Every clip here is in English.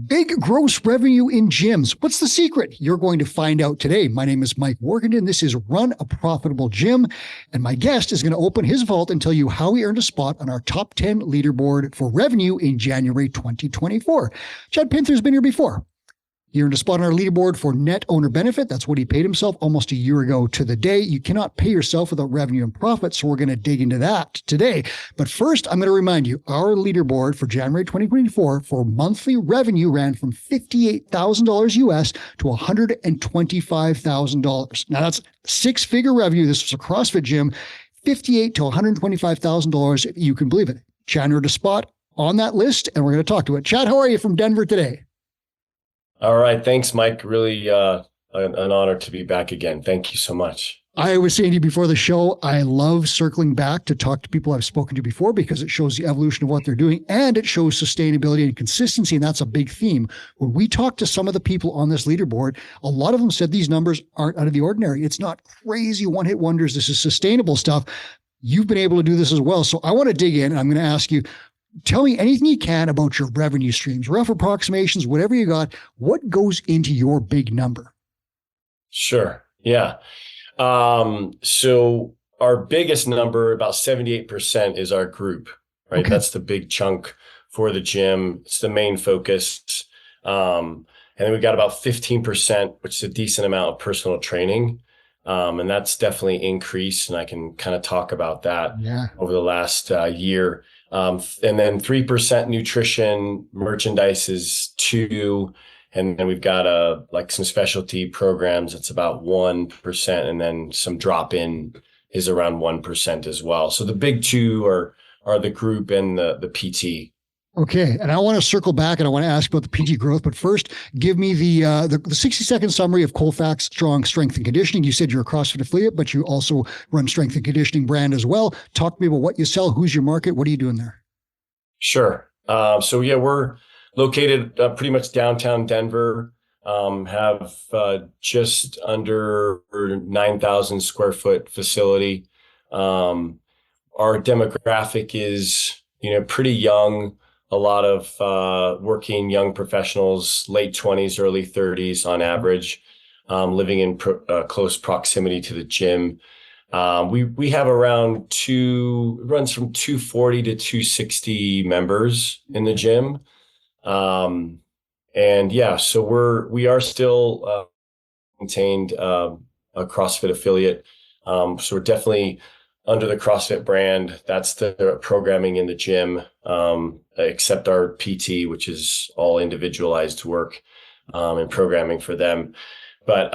Big gross revenue in gyms. What's the secret? You're going to find out today. My name is Mike Workington. This is Run a Profitable Gym. And my guest is going to open his vault and tell you how he earned a spot on our top 10 leaderboard for revenue in January 2024. Chad Pinther's been here before. He earned a spot on our leaderboard for net owner benefit. That's what he paid himself almost a year ago to the day. You cannot pay yourself without revenue and profit, so we're going to dig into that today. But first, I'm going to remind you, our leaderboard for January 2024 for monthly revenue ran from $58,000 US to $125,000. Now, that's six-figure revenue. This was a CrossFit gym, $58,000 to $125,000, if you can believe it. Chad earned a spot on that list, and we're going to talk to it. Chad, how are you from Denver today? All right. Thanks, Mike. Really an honor to be back again. Thank you so much. I was saying to you before the show, I love circling back to talk to people I've spoken to before because it shows the evolution of what they're doing and it shows sustainability and consistency. And that's a big theme. When we talk to some of the people on this leaderboard, a lot of them said these numbers aren't out of the ordinary. It's not crazy one-hit wonders. This is sustainable stuff. You've been able to do this as well. So I want to dig in and I'm going to ask you, tell me anything you can about your revenue streams, rough approximations, whatever you got. What goes into your big number? Sure. Yeah. So our biggest number, about 78%, is our group, right? Okay. That's the big chunk for the gym. It's the main focus. And then we've got about 15%, which is a decent amount of personal training. And that's definitely increased. And I can kind of talk about that over the last year. And then 3% nutrition, merchandise is 2%. And then we've got like some specialty programs. It's about 1%. And then some drop in is around 1% as well. So the big two are the group and the PT. Okay. And I want to circle back and I want to ask about the PT growth, but first give me the 60-second summary of Colfax Strong Strength and Conditioning. You said you're a CrossFit affiliate, but you also run strength and conditioning brand as well. Talk to me about what you sell, who's your market, what are you doing there? Sure. So yeah, we're located pretty much downtown Denver, have just under 9,000 square foot facility. Our demographic is, pretty young. A lot of working young professionals, late 20s, early 30s on average, living in close proximity to the gym. We have around runs from 240 to 260 members in the gym. And yeah, so we are still maintained a CrossFit affiliate. So we're definitely under the CrossFit brand. That's the programming in the gym, except our PT, which is all individualized work and programming for them. But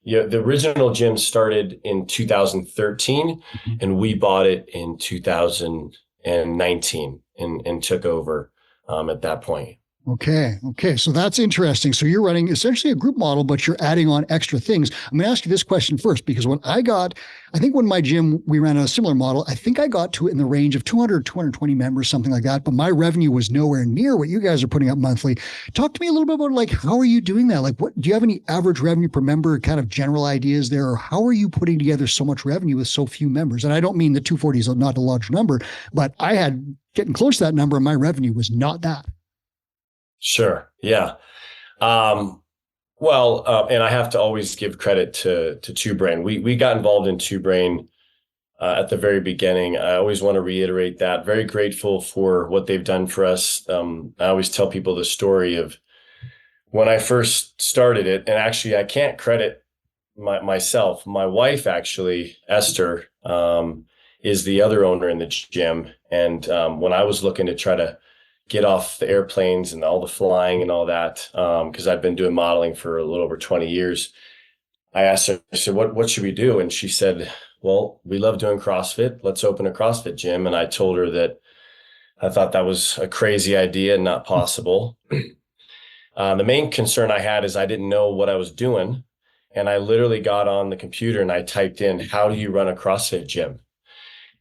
the original gym started in 2013, and we bought it in 2019 and took over at that point. Okay. So that's interesting. So you're running essentially a group model, but you're adding on extra things. I'm going to ask you this question first, because when my gym, we ran a similar model. I think I got to it in the range of 200, 220 members, something like that. But my revenue was nowhere near what you guys are putting up monthly. Talk to me a little bit about how are you doing that? What do you have any average revenue per member kind of general ideas there? Or how are you putting together so much revenue with so few members? And I don't mean the 240 is not a large number, but I had getting close to that number and my revenue was not that. Sure. Yeah. And I have to always give credit to Two Brain. We got involved in Two Brain at the very beginning. I always want to reiterate that. Very grateful for what they've done for us. I always tell people the story of when I first started it, and actually I can't credit myself. My wife, actually, Esther, is the other owner in the gym. And when I was looking to try to get off the airplanes and all the flying and all that, because I've been doing modeling for a little over 20 years. I asked her, I said, what should we do? And she said, well, we love doing CrossFit. Let's open a CrossFit gym. And I told her that I thought that was a crazy idea and not possible. The main concern I had is I didn't know what I was doing. And I literally got on the computer and I typed in, how do you run a CrossFit gym?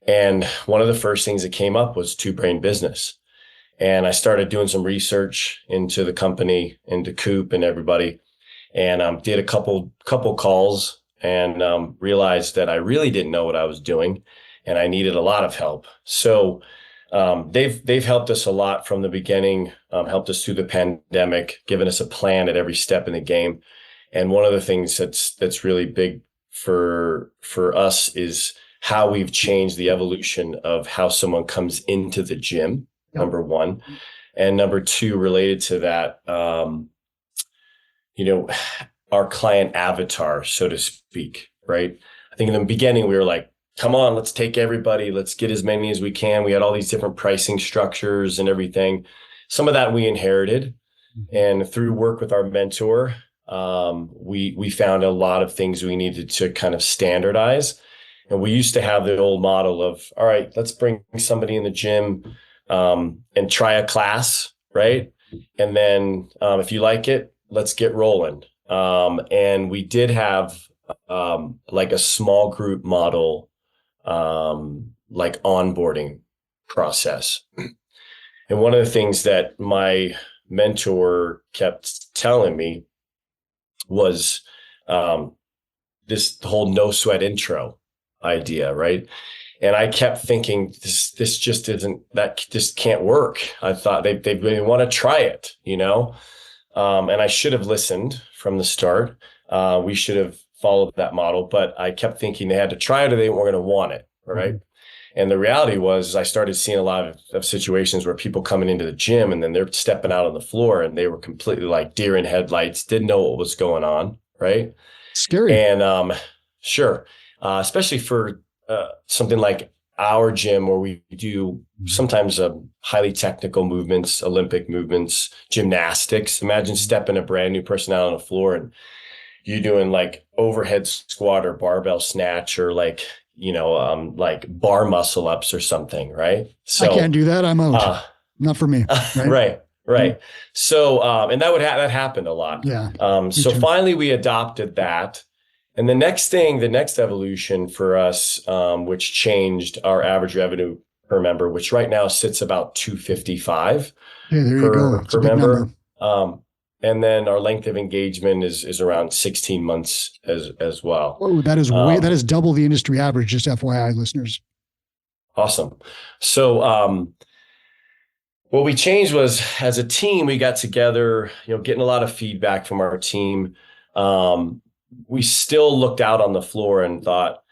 And one of the first things that came up was Two Brain Business. And I started doing some research into the company, into Coop and everybody, and did a couple calls and realized that I really didn't know what I was doing and I needed a lot of help. So they've helped us a lot from the beginning, helped us through the pandemic, given us a plan at every step in the game. And one of the things that's really big for us is how we've changed the evolution of how someone comes into the gym, number one. And number two, related to that, our client avatar, so to speak, right? I think in the beginning, we were like, come on, let's take everybody. Let's get as many as we can. We had all these different pricing structures and everything. Some of that we inherited. And through work with our mentor, we found a lot of things we needed to kind of standardize. And we used to have the old model of, all right, let's bring somebody in the gym and try a class, right? And then if you like it, let's get rolling. And we did have like a small group model, like onboarding process. And one of the things that my mentor kept telling me was this whole no sweat intro idea, right? And I kept thinking, this just isn't, that just can't work. I thought they really want to try it, and I should have listened from the start. We should have followed that model, but I kept thinking they had to try it or they weren't going to want it, right? And the reality was I started seeing a lot of situations where people coming into the gym and then they're stepping out on the floor and they were completely like deer in headlights, didn't know what was going on, right? Scary. And sure, especially for something like our gym where we do sometimes highly technical movements, Olympic movements, gymnastics. Imagine stepping a brand new person out on the floor and you doing like overhead squat or barbell snatch or like bar muscle ups or something, right? So I can't do that. I'm out. Not for me. Right. Right. So, and that happened a lot. Yeah. So finally we adopted that. And the next evolution for us, which changed our average revenue per member, which right now sits about $255 per member. And then our length of engagement is around 16 months as well. Oh, that is double the industry average, just FYI, listeners. Awesome. So what we changed was, as a team, we got together, getting a lot of feedback from our team. We still looked out on the floor and thought,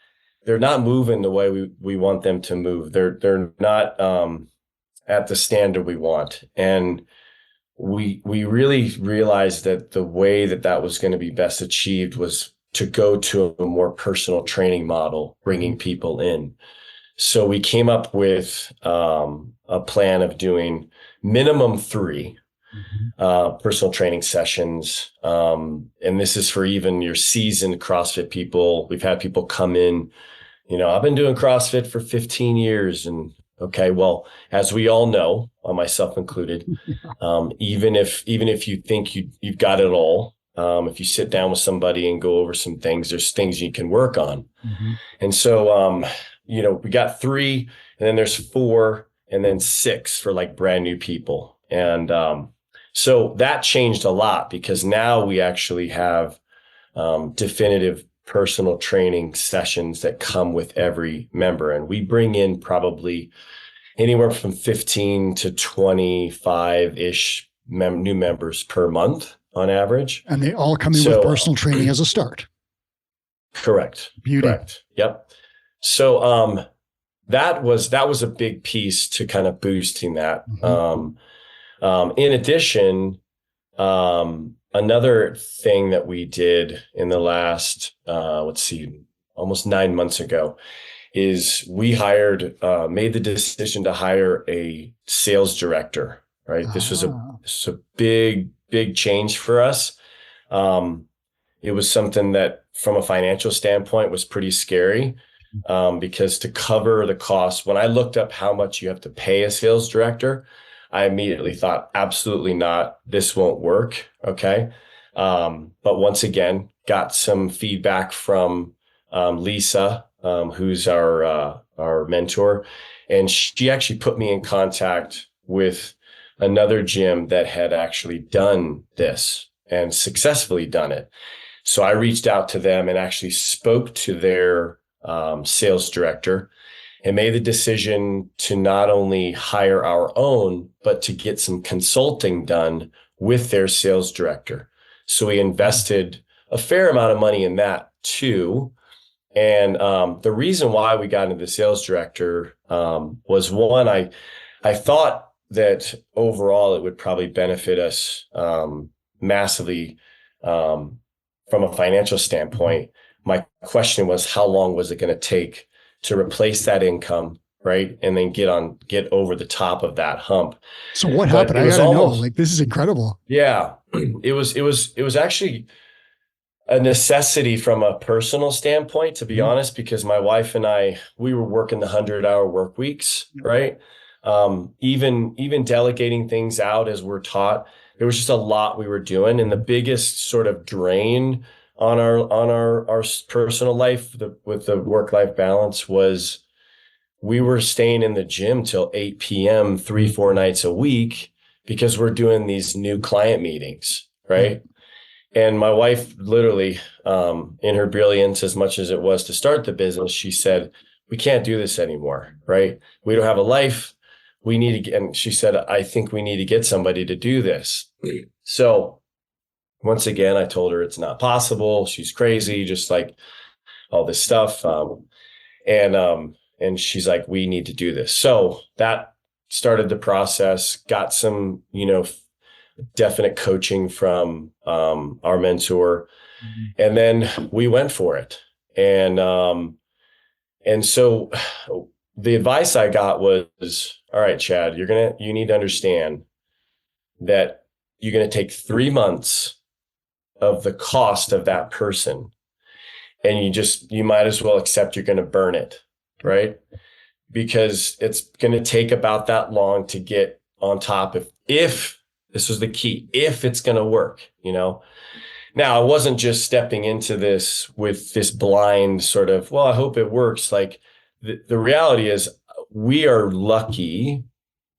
they're not moving the way we want them to move. They're not at the standard we want. And we really realized that the way that was going to be best achieved was to go to a more personal training model, bringing people in. So we came up with a plan of doing minimum 3 personal training sessions. And this is for even your seasoned CrossFit people. We've had people come in, I've been doing CrossFit for 15 years. And okay, well, as we all know, myself included, even if you think you've got it all, if you sit down with somebody and go over some things, there's things you can work on. And so, we got 3, and then there's 4, and then 6 for like brand new people. And so that changed a lot because now we actually have definitive personal training sessions that come with every member. And we bring in probably anywhere from 15 to 25-ish new members per month on average. And they all come in with personal training as a start. Correct. Beauty. Correct. Yep. So that was a big piece to kind of boosting that. In addition, another thing that we did in the last, almost 9 months ago, is we made the decision to hire a sales director, right? This was a big change for us. It was something that from a financial standpoint was pretty scary, because to cover the cost, when I looked up how much you have to pay a sales director, I immediately thought, absolutely not, this won't work. Okay. But once again, got some feedback from Lisa, who's our mentor. And she actually put me in contact with another gym that had actually done this and successfully done it. So I reached out to them and actually spoke to their sales director. and made the decision to not only hire our own, but to get some consulting done with their sales director. So we invested a fair amount of money in that too. And the reason why we got into the sales director was one, I thought that overall it would probably benefit us massively from a financial standpoint. My question was, how long was it going to take to replace that income, right? And then get over the top of that hump. So what But happened? it I was gotta know. almost, Like, this is incredible. yeah, it was actually a necessity from a personal standpoint, to be honest, because my wife and I, we were working the 100-hour work weeks, right? Even delegating things out as we're taught, there was just a lot we were doing. And the biggest sort of drain on our personal life with the work-life balance was we were staying in the gym till 8 p.m. 3-4 nights a week because we're doing these new client meetings, right? And my wife literally, in her brilliance, as much as it was to start the business, she said, we can't do this anymore, right? We don't have a life. We need to get, and she said, I think we need to get somebody to do this. So once again, I told her it's not possible. She's crazy, just like all this stuff. And she's like, we need to do this. So that started the process, got some, definite coaching from our mentor. And then we went for it. And so the advice I got was, all right, Chad, you need to understand that you're going to take 3 months of the cost of that person. And you might as well accept you're going to burn it, right? Because it's going to take about that long to get on top if this was the key, if it's going to work, Now, I wasn't just stepping into this with this blind sort of, well, I hope it works. Like the reality is we are lucky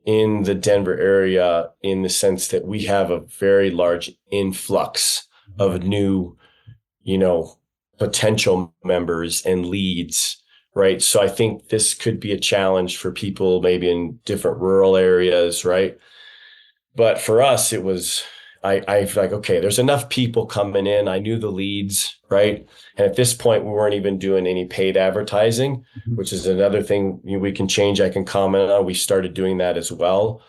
in the Denver area in the sense that we have a very large influx of new, potential members and leads, right? So I think this could be a challenge for people maybe in different rural areas, right? But for us, it was, I feel like, okay, there's enough people coming in. I knew the leads, right? And at this point, we weren't even doing any paid advertising, which is another thing we can change. I can comment on. We started doing that as well.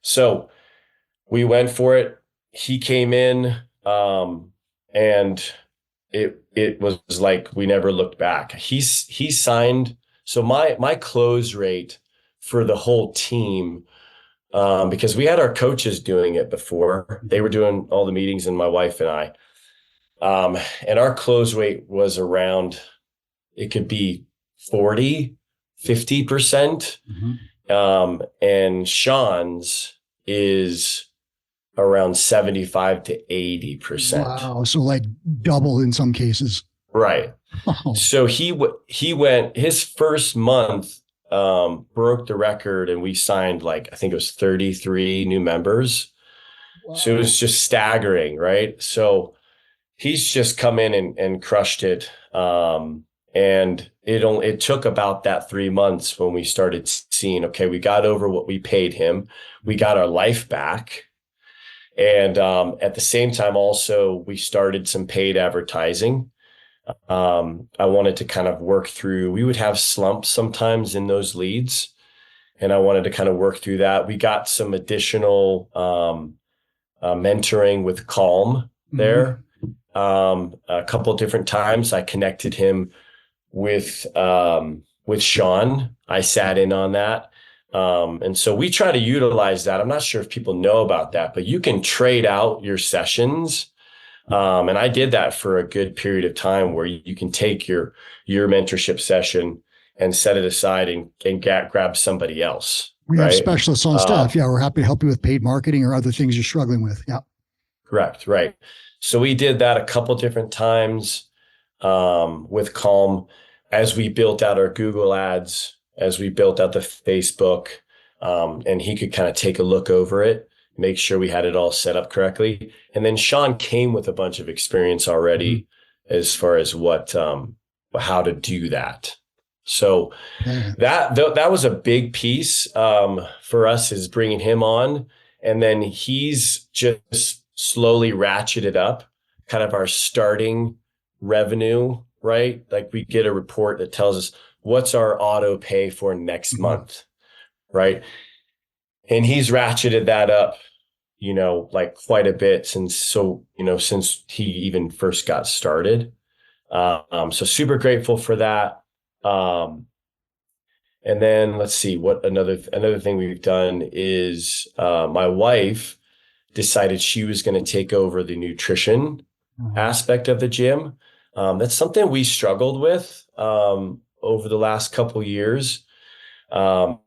So we went for it. He came in, and it was like we never looked back. He signed. So my close rate for the whole team, because we had our coaches doing it before. They were doing all the meetings, and my wife and I. And our close rate was around, it could be 40, 50%. And Sean's is around 75 to 80%. Wow. So like double in some cases. Right. Oh. So he went, his first month, broke the record, and we signed I think it was 33 new members. Wow. So it was just staggering, right? So he's just come in and crushed it. And it took about that 3 months when we started seeing, okay, we got over what we paid him. We got our life back. And at the same time, also, we started some paid advertising. I wanted to kind of work through, we would have slumps sometimes in those leads, and I wanted to kind of work through that. We got some additional mentoring with Calm there. A couple of different times I connected him with Sean. I sat in on that. And so we try to utilize that. I'm not sure if people know about that, but you can trade out your sessions. And I did that for a good period of time where you can take your mentorship session and set it aside and grab somebody else. We have specialists on staff. Yeah, we're happy to help you with paid marketing or other things you're struggling with. Yeah. Correct. Right. So we did that a couple different times with Calm as we built out our Google ads, as we built out the Facebook, and he could kind of take a look over it, make sure we had it all set up correctly. And then Sean came with a bunch of experience already as far as how to do that. So Yeah. that was a big piece for us, is bringing him on. And then he's just slowly ratcheted up kind of our starting revenue, right? Like we get a report that tells us what's our auto pay for next month, right? And he's ratcheted that up, like quite a bit since he even first got started. So super grateful for that. And then let's see what another thing we've done is my wife decided she was going to take over the nutrition aspect of the gym. That's something we struggled with over the last couple years. I'm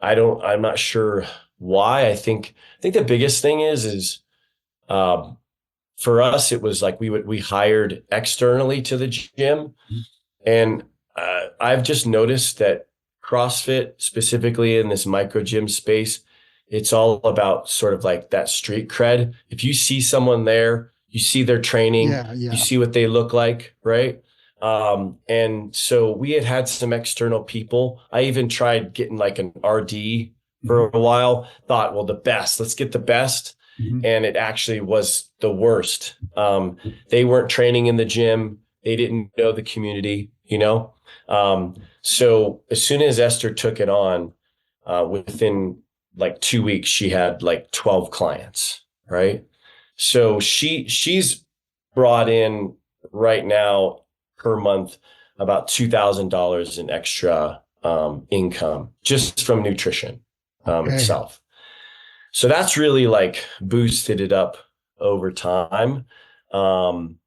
not sure why. I think the biggest thing is for us, it was like we hired externally to the gym, and I've just noticed that CrossFit, specifically in this micro gym space, it's all about sort of like that street cred. If you see someone there, you see their training, you see what they look like, right? And so we had some external people. I even tried getting like an RD for a while, thought, well, let's get the best. And it actually was the worst. They weren't training in the gym. They didn't know the community, So as soon as Esther took it on, within like 2 weeks, she had like 12 clients, right? So she's brought in right now per month about $2,000 in extra income just from nutrition itself. So that's really like boosted it up over time. And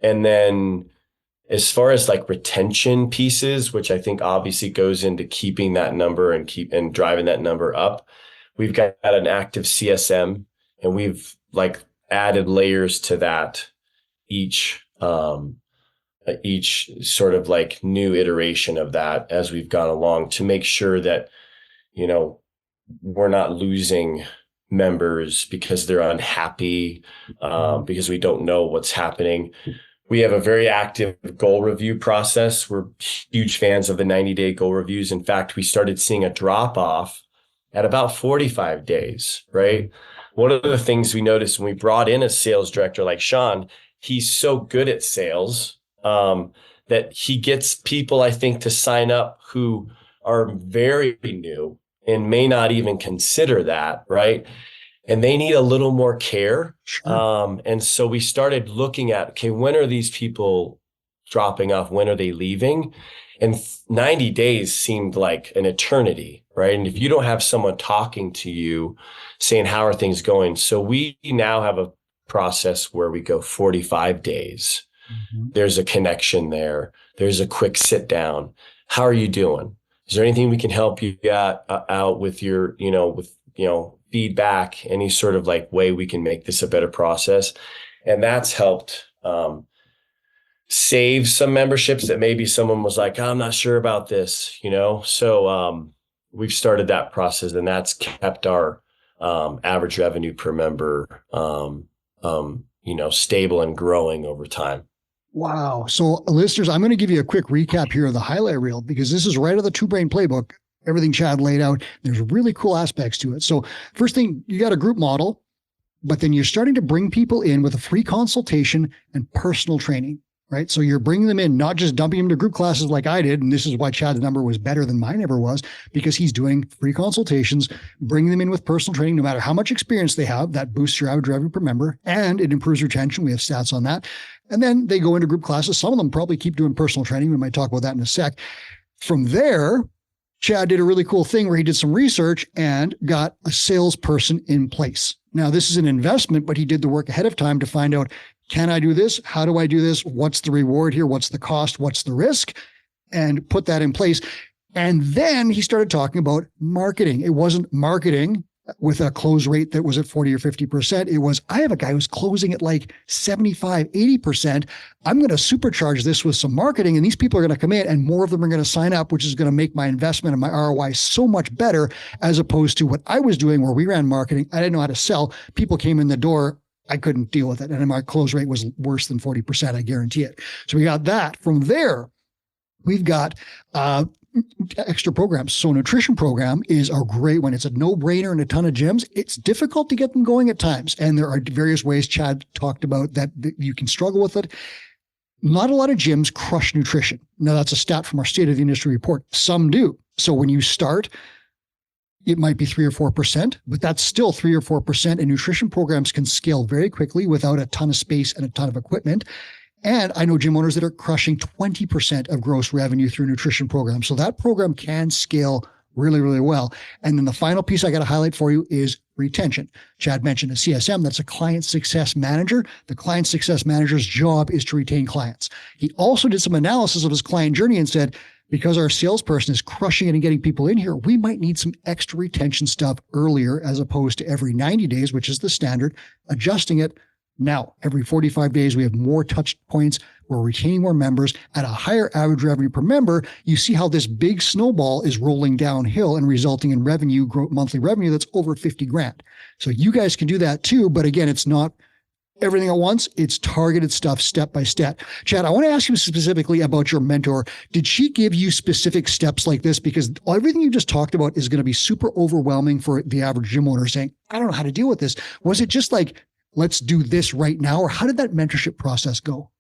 then as far as like retention pieces, which I think obviously goes into keeping that number and driving that number up, we've got an active CSM, and we've like added layers to that each sort of like new iteration of that as we've gone along, to make sure that, we're not losing members because they're unhappy, because we don't know what's happening. We have a very active goal review process. We're huge fans of the 90-day goal reviews. In fact, we started seeing a drop off at about 45 days, right? One of the things we noticed when we brought in a sales director like Sean, he's so good at sales that he gets people, I think, to sign up who are very new and may not even consider that, right? And they need a little more care. Sure. And so we started looking at, okay, when are these people dropping off? When are they leaving? And 90 days seemed like an eternity, right? And if you don't have someone talking to you saying, how are things going? So we now have a process where we go 45 days. There's a connection there. There's a quick sit down. How are you doing? Is there anything we can help you out with your, feedback, any sort of like way we can make this a better process? And that's helped save some memberships that maybe someone was like, I'm not sure about this, So we've started that process, and that's kept our average revenue per member, stable and growing over time. Wow. So listeners, I'm going to give you a quick recap here of the highlight reel, because this is right out of the Two Brain Playbook. Everything Chad laid out, there's really cool aspects to it. So first thing, you got a group model, but then you're starting to bring people in with a free consultation and personal training, right? So you're bringing them in, not just dumping them to group classes like I did. And this is why Chad's number was better than mine ever was, because he's doing free consultations, bringing them in with personal training. No matter how much experience they have, that boosts your average revenue per member, and it improves retention. We have stats on that. And then they go into group classes. Some of them probably keep doing personal training. We might talk about that in a sec. From there, Chad did a really cool thing where he did some research and got a salesperson in place. Now, this is an investment, but he did the work ahead of time to find out, can I do this? How do I do this? What's the reward here? What's the cost? What's the risk? And put that in place. And then he started talking about marketing. It wasn't marketing with a close rate that was at 40 or 50%. It was, I have a guy who's closing at like 75, 80%. I'm going to supercharge this with some marketing, and these people are going to come in and more of them are going to sign up, which is going to make my investment and my ROI so much better, as opposed to what I was doing where we ran marketing. I didn't know how to sell. People came in the door. I couldn't deal with it. And my close rate was worse than 40%. I guarantee it. So we got that. From there, we've got extra programs. So nutrition program is a great one. It's a no-brainer in a ton of gyms. It's difficult to get them going at times. And there are various ways Chad talked about that you can struggle with it. Not a lot of gyms crush nutrition. Now, that's a stat from our State of the Industry report. Some do. So when you start, it might be 3 or 4%, but that's still 3 or 4%. And nutrition programs can scale very quickly without a ton of space and a ton of equipment. And I know gym owners that are crushing 20% of gross revenue through nutrition programs. So that program can scale really, really well. And then the final piece I got to highlight for you is retention. Chad mentioned a CSM. That's a client success manager. The client success manager's job is to retain clients. He also did some analysis of his client journey and said, because our salesperson is crushing it and getting people in here, we might need some extra retention stuff earlier as opposed to every 90 days, which is the standard, adjusting it. Now, every 45 days, we have more touch points. We're retaining more members at a higher average revenue per member. You see how this big snowball is rolling downhill and resulting in revenue, monthly revenue that's over 50 grand. So you guys can do that too. But again, it's not everything at once. It's targeted stuff step by step. Chad, I want to ask you specifically about your mentor. Did she give you specific steps like this? Because everything you just talked about is going to be super overwhelming for the average gym owner saying, I don't know how to deal with this. Was it just like, let's do this right now? Or how did that mentorship process go?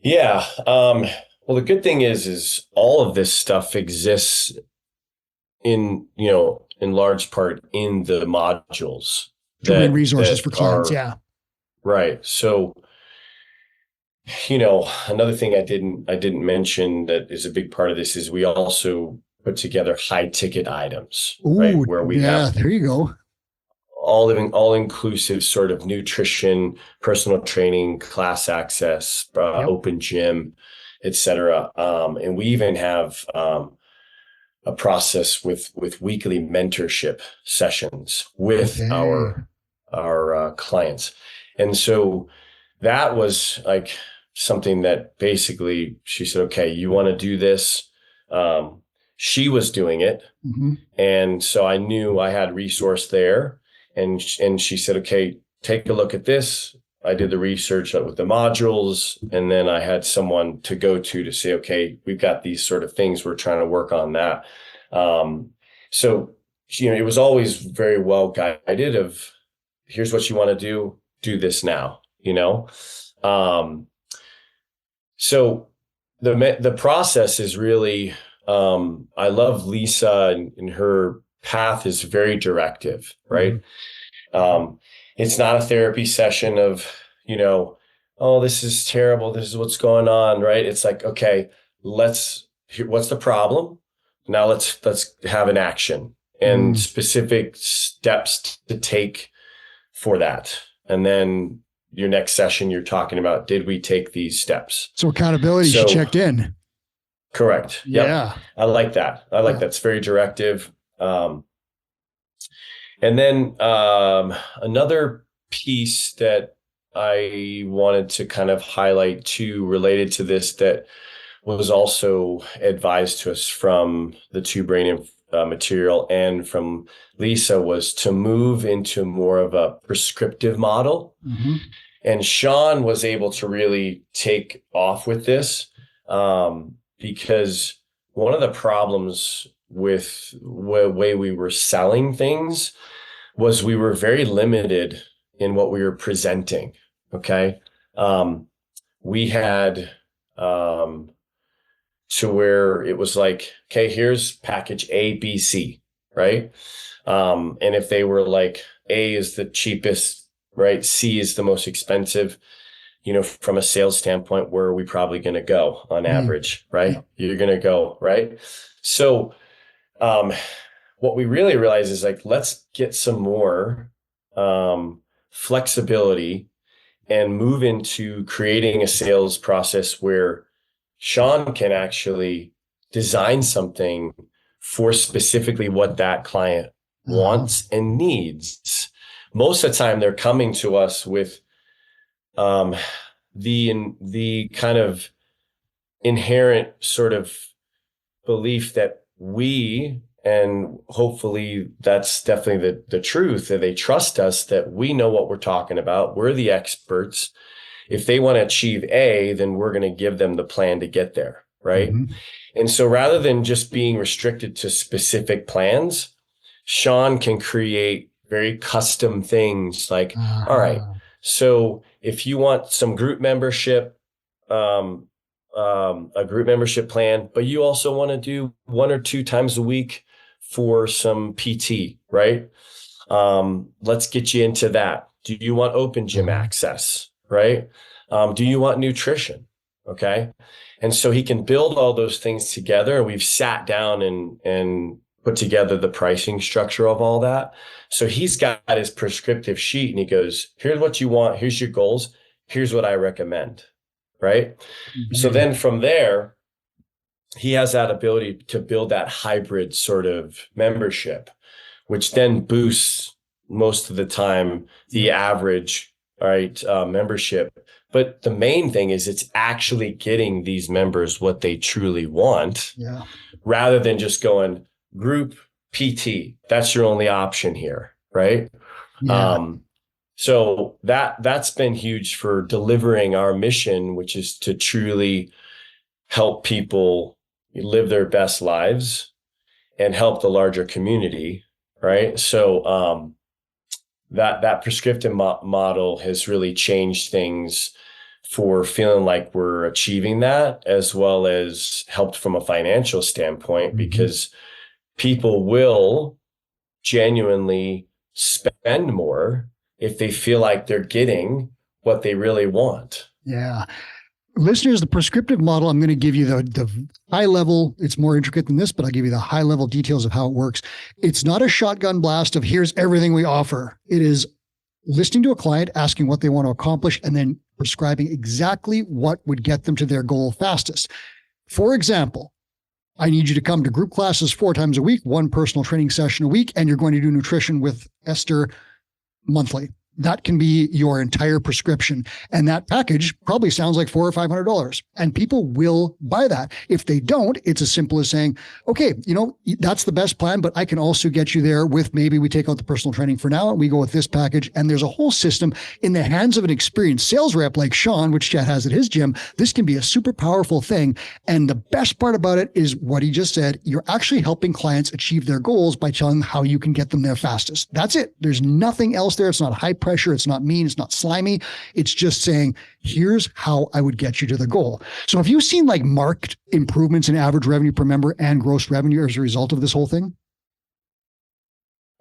Yeah. Well, the good thing is all of this stuff exists in large part in the modules. Resources for clients. Yeah. Right. So, another thing I didn't mention that is a big part of this is we also put together high ticket items. Ooh, right? Where we have, there you go. all inclusive sort of nutrition, personal training, class access, open gym, etc. And we even have a process with weekly mentorship sessions with our clients. And so that was like something that basically she said, okay, you want to do this? She was doing it. Mm-hmm. And so I knew I had resource there. And she said, okay, take a look at this. I did the research with the modules, and then I had someone to go to say, okay, we've got these sort of things. We're trying to work on that. So, it was always very well guided of, here's what you want to do this now, So the process is really, I love Lisa and her path is very directive, right? Mm-hmm. It's not a therapy session of, oh, this is terrible. This is what's going on, right? It's like, okay, what's the problem? Now let's have an action and specific steps to take for that. And then your next session, you're talking about, did we take these steps? So accountability, she checked in. Correct. Yep. Yeah. I like that. That's very directive. And then another piece that I wanted to kind of highlight too, related to this, that was also advised to us from the Two Brain material and from Lisa, was to move into more of a prescriptive model. Mm-hmm. And Sean was able to really take off with this because one of the problems with the way we were selling things was we were very limited in what we were presenting. Okay. We had to where it was like, okay, here's package A, B, C, right? And if they were like, A is the cheapest, right? C is the most expensive, from a sales standpoint, where are we probably going to go on average, right? Yeah. You're going to go, right? So what we really realize is like, let's get some more flexibility and move into creating a sales process where Sean can actually design something for specifically what that client wants and needs. Most of the time, they're coming to us with the kind of inherent sort of belief that we, and hopefully that's definitely the truth, that they trust us, that we know what we're talking about. We're the experts. if they want to achieve A, then we're going to give them the plan to get there. Right. Mm-hmm. And so rather than just being restricted to specific plans, Sean can create very custom things like, all right, so if you want some group membership, a group membership plan, but you also want to do 1 or 2 times a week for some PT, right? Let's get you into that. Do you want open gym access, right? Do you want nutrition? Okay. And so he can build all those things together. And we've sat down and put together the pricing structure of all that. So he's got his prescriptive sheet and he goes, here's what you want. Here's your goals. Here's what I recommend. Right. Mm-hmm. So then from there, he has that ability to build that hybrid sort of membership, which then boosts most of the time the average, right, membership. But the main thing is it's actually getting these members what they truly want, rather than just going group PT. That's your only option here, right? Yeah. So that's been huge for delivering our mission, which is to truly help people live their best lives and help the larger community, right? So that prescriptive model has really changed things for feeling like we're achieving that, as well as helped from a financial standpoint, because people will genuinely spend more if they feel like they're getting what they really want. Yeah. Listeners, the prescriptive model, I'm going to give you the high level. It's more intricate than this, but I'll give you the high level details of how it works. It's not a shotgun blast of here's everything we offer. It is listening to a client, asking what they want to accomplish, and then prescribing exactly what would get them to their goal fastest. For example, I need you to come to group classes 4 times a week, 1 personal training session a week, and you're going to do nutrition with Esther monthly. That can be your entire prescription. And that package probably sounds like $400 or $500. And people will buy that. If they don't, it's as simple as saying, okay, that's the best plan, but I can also get you there with, maybe we take out the personal training for now and we go with this package. And there's a whole system in the hands of an experienced sales rep like Sean, which Chad has at his gym. This can be a super powerful thing. And the best part about it is what he just said. You're actually helping clients achieve their goals by telling them how you can get them there fastest. That's it. There's nothing else there. It's not high pressure. It's not mean. It's not slimy. It's just saying, here's how I would get you to the goal. So have you seen like marked improvements in average revenue per member and gross revenue as a result of this whole thing?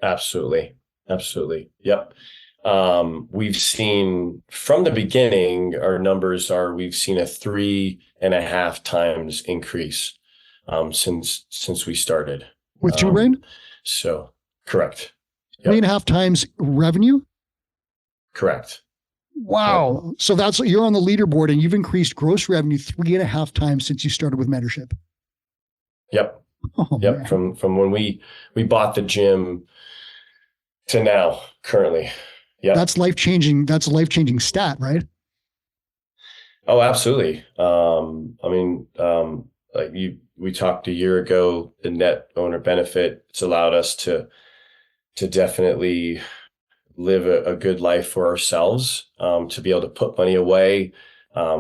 Absolutely. Absolutely. Yep. We've seen from the beginning, our numbers are, we've seen a 3.5 times increase since we started. With Two Brain? So correct. Yep. 3.5 times revenue? Correct. Wow. Yep. So that's, you're on the leaderboard and you've increased gross revenue 3.5 times since you started with mentorship. Yep. Yep. Man. From when we bought the gym to now currently. Yeah. That's life-changing. That's a life-changing stat, right? Oh, absolutely. Like we talked a year ago, the net owner benefit, it's allowed us to definitely live a good life for ourselves, to be able to put money away.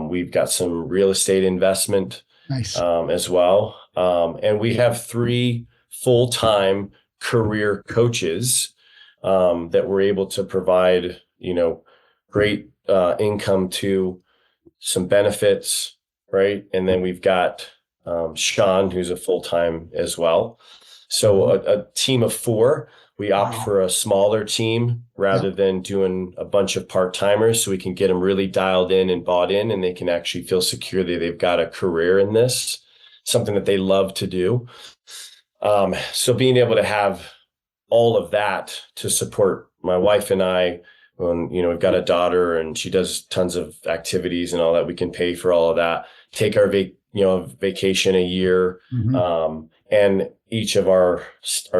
We've got some real estate investment as well. And we have 3 full-time career coaches that we're able to provide, great income to, some benefits, right? And then we've got Sean, who's a full-time as well. So a team of 4. We opt for a smaller team rather than doing a bunch of part-timers, so we can get them really dialed in and bought in, and they can actually feel secure that they've got a career in this, something that they love to do. So being able to have all of that to support my wife and I, when, we've got a daughter and she does tons of activities and all that, we can pay for all of that, take our vacation a year. And each of our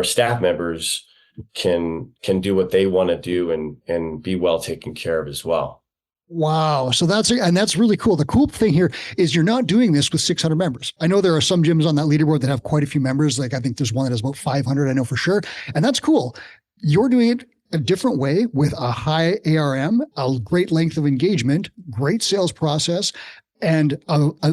staff members can do what they want to do and be well taken care of as well. Wow. So that's really cool. The cool thing here is you're not doing this with 600 members. I know there are some gyms on that leaderboard that have quite a few members. Like I think there's one that has about 500, I know for sure. And that's cool. You're doing it a different way with a high ARM, a great length of engagement, great sales process, and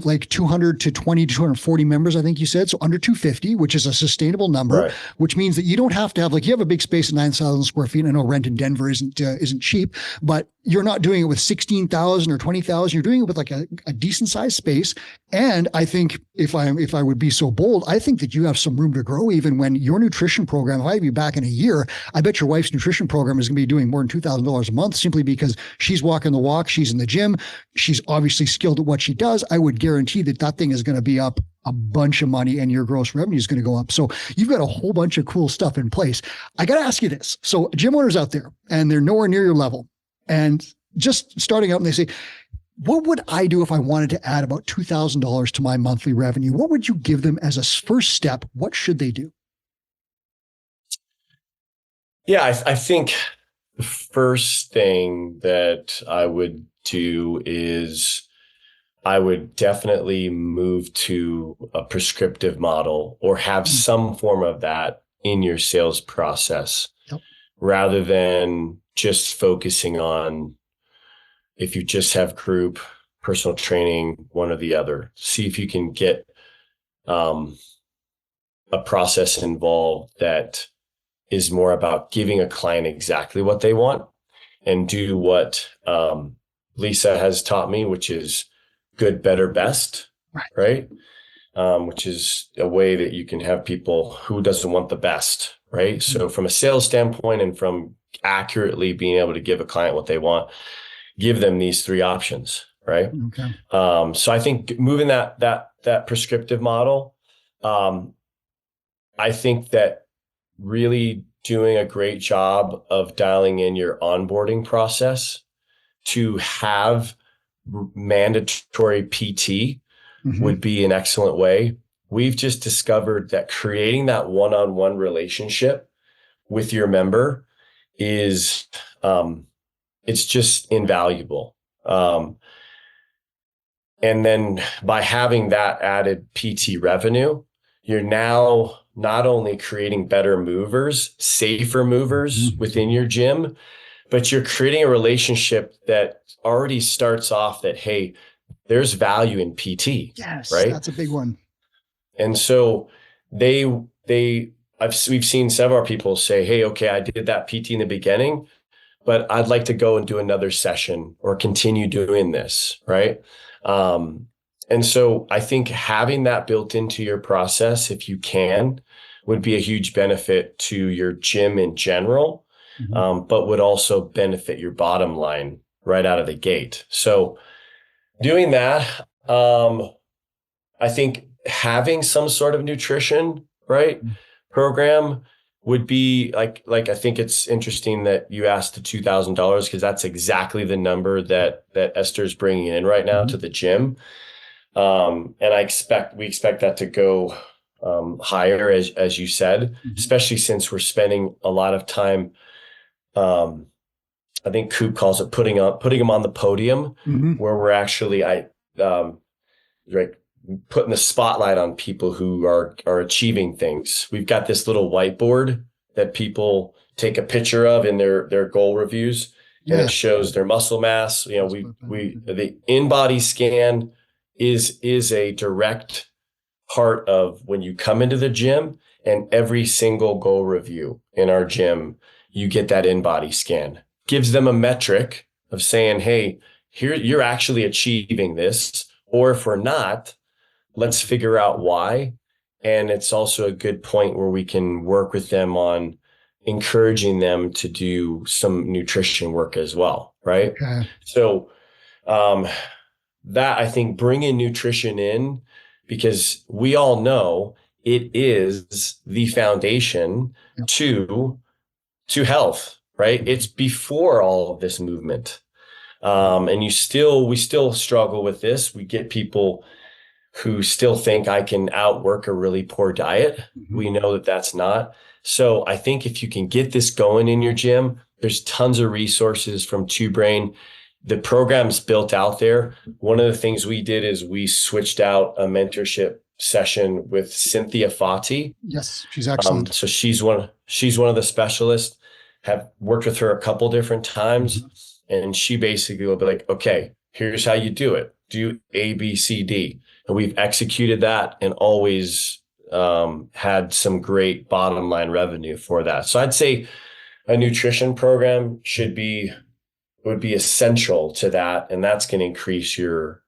like 200 to 240 members, I think you said. So under 250, which is a sustainable number, Right. which means that you don't have to have, like, you have a big space of 9,000 square feet. I know rent in Denver isn't cheap, but you're not doing it with 16,000 or 20,000. You're doing it with like a decent sized space. And I think if I would be so bold, I think that you have some room to grow even when your nutrition program, if I have you back in a year, I bet your wife's nutrition program is going to be doing more than $2,000 a month simply because she's walking the walk. She's in the gym. She's obviously skilled at what she does. I would guarantee that thing is going to be up a bunch of money and your gross revenue is going to go up. So you've got a whole bunch of cool stuff in place. I got to ask you this. So gym owners out there and they're nowhere near your level and just starting out and they say, what would I do if I wanted to add about $2,000 to my monthly revenue? What would you give them as a first step? What should they do? Yeah, I think the first thing that I would do is I would definitely move to a prescriptive model or have some form of that in your sales process. Yep. Rather than just focusing on, if you just have group, personal training, one or the other. See if you can get a process involved that is more about giving a client exactly what they want and do what Lisa has taught me, which is good, better, best, right? Which is a way that you can have people who doesn't want the best, right? Mm-hmm. So from a sales standpoint and from accurately being able to give a client what they want, give them these three options, right? Okay. So I think moving that prescriptive model, I think that really doing a great job of dialing in your onboarding process to have mandatory PT would be an excellent way. We've just discovered that creating that one-on-one relationship with your member is, it's just invaluable. And then by having that added PT revenue, you're now not only creating better movers, safer movers within your gym, but you're creating a relationship that already starts off that, hey, there's value in PT. Yes, right? That's a big one. And so we've seen several people say, hey, okay, I did that PT in the beginning, but I'd like to go and do another session or continue doing this, right? And so I think having that built into your process, if you can, would be a huge benefit to your gym in general. But would also benefit your bottom line right out of the gate. So doing that, I think having some sort of nutrition, right, program would be like I think it's interesting that you asked the $2,000 because that's exactly the number that Esther's bringing in right now to the gym. And we expect that to go higher, as you said, especially since we're spending a lot of time. I think Coop calls it putting them on the podium, where we're actually putting the spotlight on people who are achieving things. We've got this little whiteboard that people take a picture of in their goal reviews, and it shows their muscle mass. You know, the in-body scan is a direct part of when you come into the gym, and every single goal review in our gym, you get that in-body scan. Gives them a metric of saying, hey, here you're actually achieving this, or if we're not, let's figure out why. And it's also a good point where we can work with them on encouraging them to do some nutrition work as well, right? Okay. So that, I think, bringing nutrition in, because we all know it is the foundation to health, right? It's before all of this movement. And we still struggle with this. We get people who still think I can outwork a really poor diet. We know that that's not. So I think if you can get this going in your gym, there's tons of resources from Two Brain. The program's built out there. One of the things we did is we switched out a mentorship session with Cynthia Fati. Yes, she's excellent. So she's one of the specialists. have worked with her a couple different times, and she basically will be like, okay, here's how you do it. Do A, B, C, D. And we've executed that and always had some great bottom line revenue for that. So I'd say a nutrition program would be essential to that, and that's going to increase your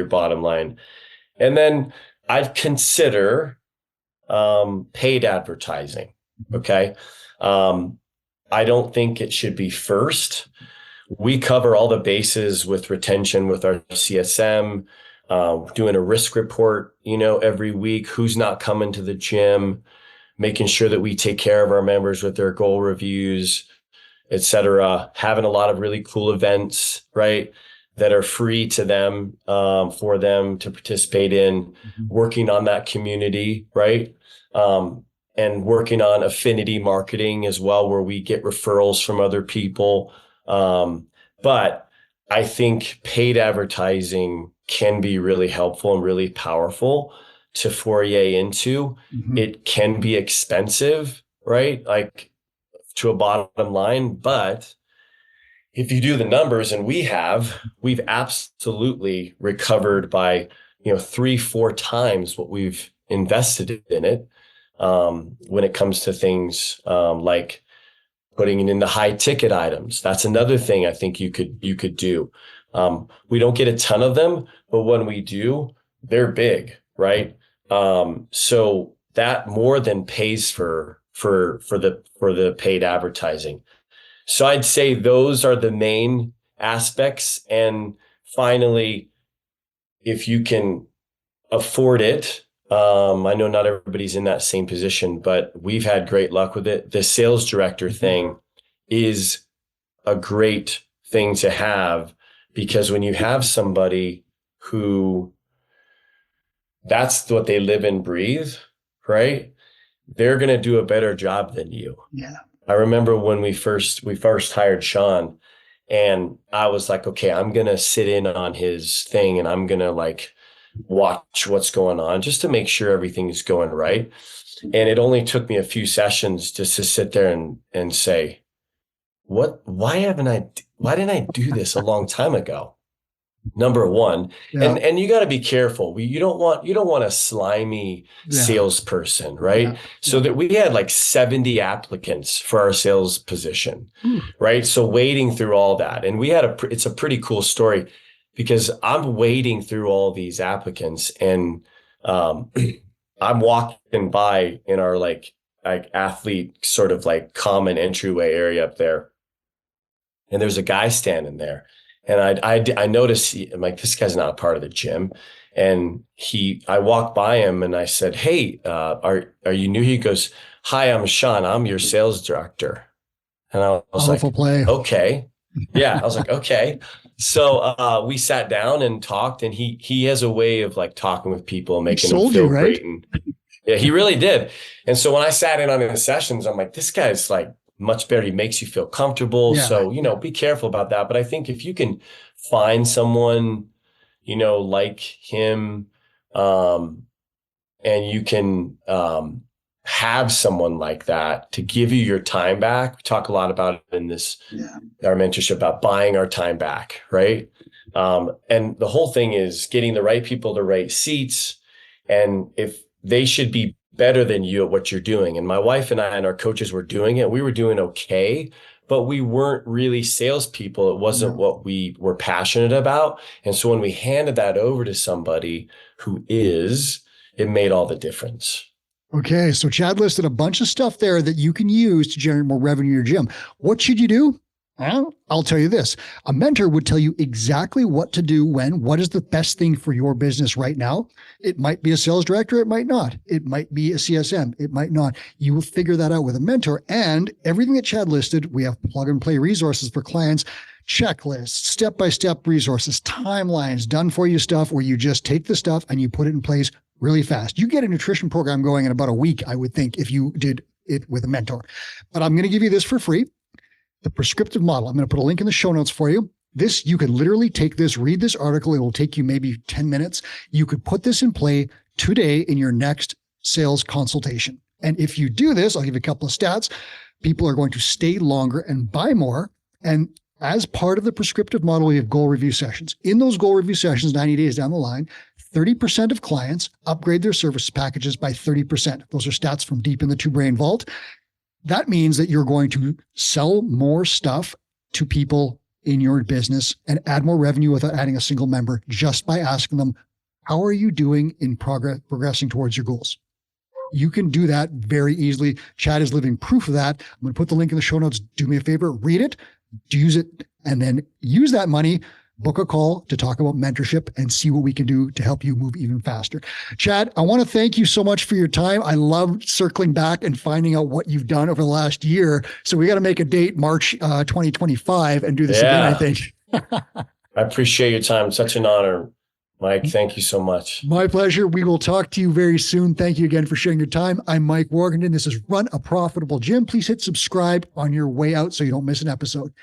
bottom line. And then I'd consider paid advertising. Okay. I don't think it should be first. We cover all the bases with retention with our CSM, doing a risk report, every week, who's not coming to the gym, making sure that we take care of our members with their goal reviews, et cetera, having a lot of really cool events, right, that are free to them, for them to participate in, working on that community, right? And working on affinity marketing as well, where we get referrals from other people. But I think paid advertising can be really helpful and really powerful to foray into. It can be expensive, right? Like to a bottom line, but if you do the numbers, and we've absolutely recovered by, 3-4 times what we've invested in it. When it comes to things like putting it into high ticket items. That's another thing I think you could do. We don't get a ton of them, but when we do, they're big, right? So that more than pays for the paid advertising. So I'd say those are the main aspects. And finally, if you can afford it, I know not everybody's in that same position, but we've had great luck with it. The sales director thing is a great thing to have, because when you have somebody who that's what they live and breathe, right? They're going to do a better job than you. Yeah. I remember when we first hired Sean, and I was like, okay, I'm going to sit in on his thing, and I'm going to watch what's going on just to make sure everything's going right. And it only took me a few sessions just to sit there and say, why didn't I do this a long time ago? Number one. Yeah. And you got to be careful. You don't want a slimy salesperson, right? Yeah. So that we had 70 applicants for our sales position, right? So wading through all that, and it's a pretty cool story, because I'm wading through all these applicants, and I'm walking by in our athlete sort of common entryway area up there, and there's a guy standing there. And I noticed, I'm like, this guy's not a part of the gym. And I walked by him and I said, hey, are you new? He goes, hi, I'm Sean. I'm your sales director. And I was Powerful play. Okay. Yeah. I was like, okay. So we sat down and talked, and he has a way of talking with people and making them feel great. And yeah, he really did. And so when I sat in on his sessions, I'm like, this guy's much better. He makes you feel comfortable. Yeah. So, be careful about that. But I think if you can find someone, like him, and you can have someone like that to give you your time back. We talk a lot about it in this, our mentorship, about buying our time back, right? And the whole thing is getting the right people, the right seats, and if they should be better than you at what you're doing. And my wife and I and our coaches were doing it. We were doing okay, but we weren't really salespeople. It wasn't what we were passionate about. And so when we handed that over to somebody who is, it made all the difference. Okay. So Chad listed a bunch of stuff there that you can use to generate more revenue in your gym. What should you do? Well, I'll tell you this. A mentor would tell you exactly what to do what is the best thing for your business right now. It might be a sales director. It might not. It might be a CSM. It might not. You will figure that out with a mentor. And everything that Chad listed, we have plug and play resources for clients, checklists, step-by-step resources, timelines, done for you stuff where you just take the stuff and you put it in place really fast. You get a nutrition program going in about a week, I would think, if you did it with a mentor. But I'm going to give you this for free. The Prescriptive Model. I'm going to put a link in the show notes for you. This, you could literally take this, read this article. It will take you maybe 10 minutes. You could put this in play today in your next sales consultation. And if you do this, I'll give you a couple of stats. people are going to stay longer and buy more. And as part of the prescriptive model, we have goal review sessions. In those goal review sessions, 90 days down the line, 30% of clients upgrade their service packages by 30%. Those are stats from deep in the Two Brain Vault. That means that you're going to sell more stuff to people in your business and add more revenue without adding a single member, just by asking them, how are you doing in progressing towards your goals? You can do that very easily. Chad is living proof of that. I'm going to put the link in the show notes. Do me a favor, read it, use it, and then use that money, book a call to talk about mentorship and see what we can do to help you move even faster. Chad, I want to thank you so much for your time. I love circling back and finding out what you've done over the last year. So we got to make a date, March 2025, and do this again, I think. I appreciate your time. Such an honor, Mike. Thank you so much. My pleasure. We will talk to you very soon. Thank you again for sharing your time. I'm Mike Warrington. This is Run a Profitable Gym. Please hit subscribe on your way out so you don't miss an episode.